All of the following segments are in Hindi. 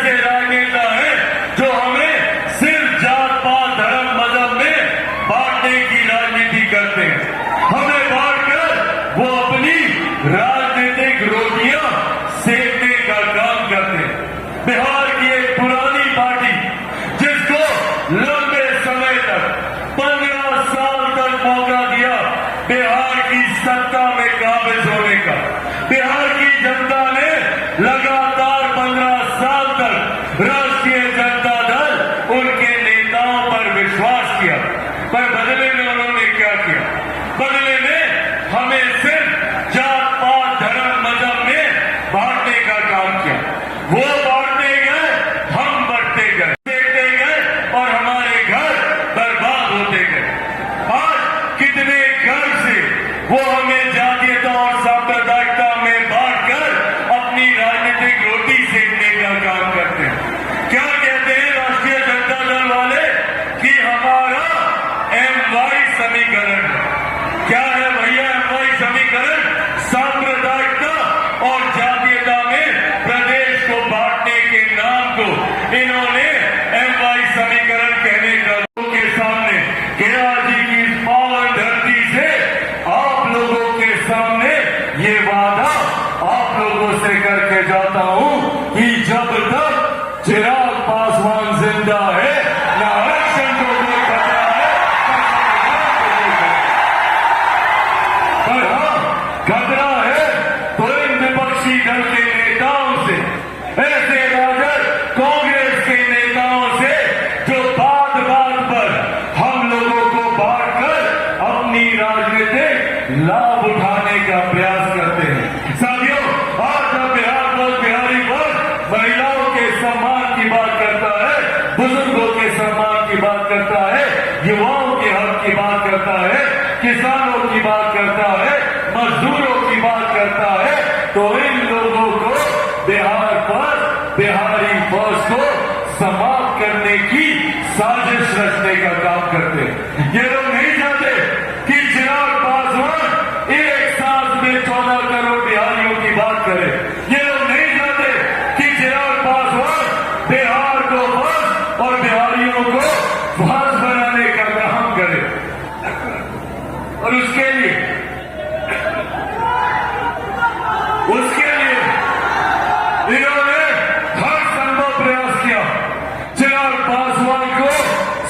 ऐसे राजनेता हैं जो हमें सिर्फ जात पात धर्म मजहब में बांटने की राजनीति करते हैं। हमें बांटकर वो अपनी राजनीतिक रोटियां सेकने का काम करते हैं। बिहार की एक पुरानी पार्टी जिसको लंबे समय तक 15 साल तक मौका दिया बिहार की सत्ता में काबिज होने का, बिहार की जनता ने लगातार 15 साल तक राष्ट्रीय जनता दल उनके नेताओं पर विश्वास किया, पर बदले में उन्होंने क्या किया? बदले में हमें सिर्फ जात पात धर्म मजहब में बांटने का काम किया। वो बांटते गए, हम बढ़ते गए, देखते गए और हमारे घर बर्बाद होते गए। आज कितने घर से वो हमें जातीयता और सांप्रदायिकता में बांटकर अपनी राजनीतिक रोटी सेकने का काम करते हैं। क्या कहते हैं राष्ट्रीय जनता दल वाले कि हमारा MY समीकरण है। क्या है भैया MY समीकरण? सांप्रदायिकता और जातीयता में प्रदेश को बांटने के नाम को इन्होंने MY समीकरण कहने का लोगों के सामने केरा जी की इस पावन धरती से आप लोगों के सामने ये वादा आप लोगों से करके जाता हूं कि जब तक चिराग पासवान जिंदा है ना आरक्षण को कोई खतरा है, पर हाँ खतरा है तो इन विपक्षी दल के नेताओं से, ऐसे राजद कांग्रेस के नेताओं से जो बात बात पर हम लोगों को बांटकर अपनी राजनीतिक लाभ उठाने का प्रयास करते हैं। साथियों, आज जब बिहार बहुत बिहारी पर महिलाओं के सम्मान की बात करता है, बुजुर्गों के सम्मान की बात करता है, युवाओं के हक की बात करता है, किसानों की बात करता है, मजदूरों की बात करता है, तो इन लोगों को बिहार पर बिहारी फौज को समाप्त करने की साजिश रचने का काम करते हैं। ये लोग नहीं चाहते कि चिराग पासवान एक सांस में 14 करोड़ बिहारियों की बात करे। ये लोग नहीं चाहते कि चिराग पासवान बिहार को फौज और बिहारियों को फौज बनाने का काम करे। और उसके लिए इन्होंने हर संभव प्रयास किया चिराग पासवान को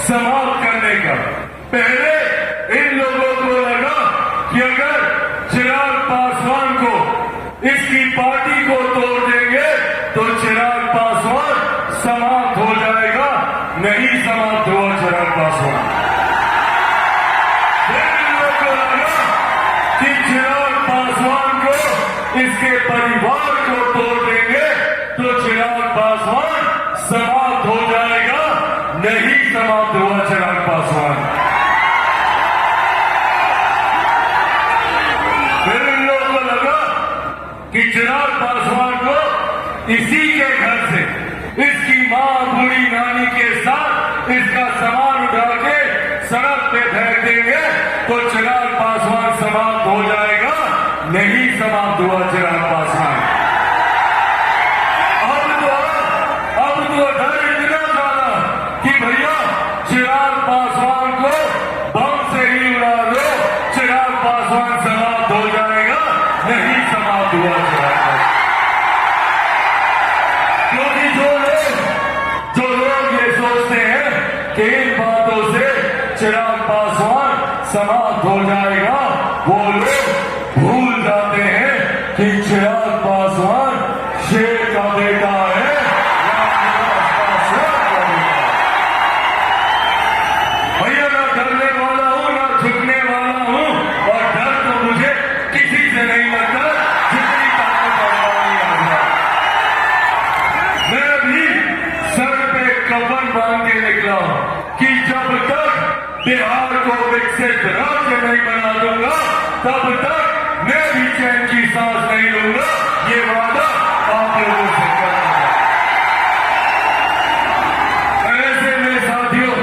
समाप्त करने का। पहले इन लोगों को लगा कि अगर चिराग पासवान को, इसकी पार्टी को तोड़ देंगे तो चिराग पासवान समाप्त हो जाएगा। नहीं समाप्त हुआ चिराग पासवान। इन लोगों को लगा कि चिराग पासवान को, इसके परिवार को तोड़ देंगे तो चिराग पासवान समाप्त हो जाएगा। नहीं समाप्त हुआ चिराग पासवान। फिर इन लोगों को लगा कि चिराग पासवान को इसी के घर से, इसकी मां बूढ़ी नानी के साथ इसका सामान उठा के सड़क पे फेंक देंगे तो चिराग पासवान समाप्त हो जाएगा। नहीं समाप्त हुआ चिराग पासवान। अब तो डर इतना ज्यादा कि भैया चिराग पासवान को बम से ही उड़ा दो, चिराग पासवान समाप्त हो जाएगा। नहीं समाप्त हुआ चिराग पासवान। क्योंकि जो लोग ये सोचते हैं कि इन बातों से चिराग पासवान समाप्त हो जाएगा, वो लोग भूल जाते हैं कि चिराग पासवान शेर का बेटा है, भैया ना डरने वाला हूं ना झुकने वाला हूं, और डर तो मुझे किसी से नहीं लगता जितनी ताकत और आता। मैं भी सर पे कफन बांध के निकला हूं कि जब तक बिहार को विकसित राज्य नहीं बना दूंगा तब तक मैं भी चैन की सांस नहीं लूंगा। ये वादा आप लोगों से करना है। ऐसे में साथियों,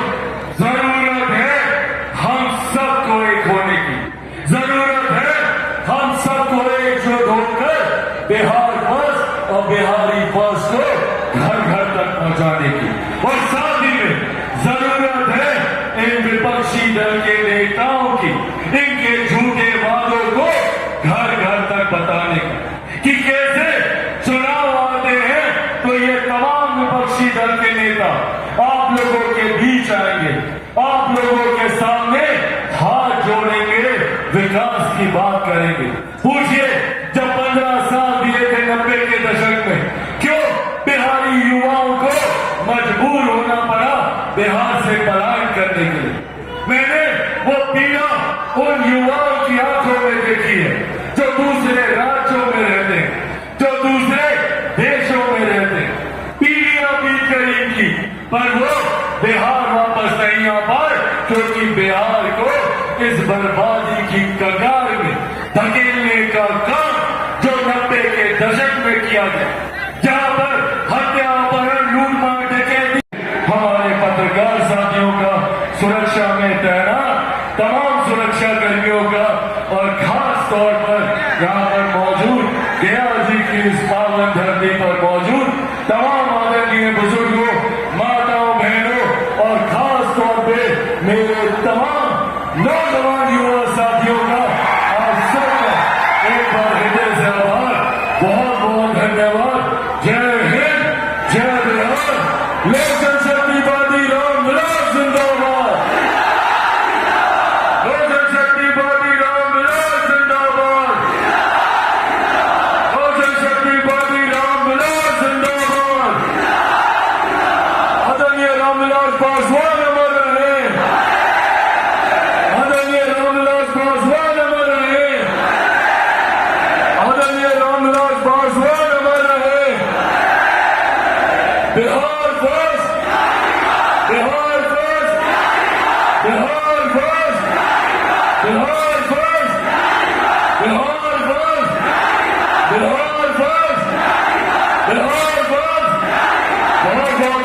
जरूरत है हम सबको एक होने की, जरूरत है हम सबको एकजुट होकर बिहार फर्स्ट और बिहारी फर्स्ट को घर घर तक पहुंचाने की। और साथ ही में जरूरत है इन विपक्षी दल के नेताओं की इनके झूठे वादों को घर घर तक बताने का कि कैसे चुनाव आते हैं तो ये तमाम विपक्षी दल के नेता आप लोगों के बीच आएंगे, आप लोगों के सामने हाथ जोड़ेंगे, विकास की बात करेंगे। पूछिए जब 15 साल दिए थे 90 के दशक में, क्यों बिहारी युवाओं को मजबूर होना पड़ा बिहार से पलायन करने के लिए? मैंने वो पीड़ा उन युवाओं की आंखों में देखी है जो दूसरे राज्यों में रहते हैं, जो दूसरे देशों में रहते हैं। पीढ़ियां बीत गई इनकी, पर वो बिहार वापस नहीं आ पाए क्योंकि बिहार को इस बर्बादी की कगार में धकेलने का काम जो 90 के दशक में किया गया, जहां पर हत्या, अपहरण, लूटमार, डकैती, हमारे पत्रकार साथियों का सुरक्षा में तैनात तमाम सुरक्षा कर्मियों का और खास तौर पर यहाँ पर मौजूद गया जी की इस पावन धरती पर मौजूद तमाम आदरणीय बुजुर्गों, माताओं, बहनों और खास तौर पे मेरे तमाम नौजवान युवा साथियों का आप सबका एक बार हृदय से आभार, बहुत बहुत धन्यवाद। जय हिंद, जय बिहार, लोक जनशक्तिवादी रामविलास जिंदाबाद, लोक जनशक्तिवादी रामविलास जिंदाबाद, लोक जनशक्तिवादी रामविलास जिंदाबाद। आदरणीय रामविलास पासवान अमर रहे, आदरणीय रामविलास पासवान अमर रहे, आदरणीय रामविलास पासवान अमर रहे। Bihar first, Bihar first, Bihar first, Bihar first, Bihar first, Bihar first, Bihar first. बहुत बहुत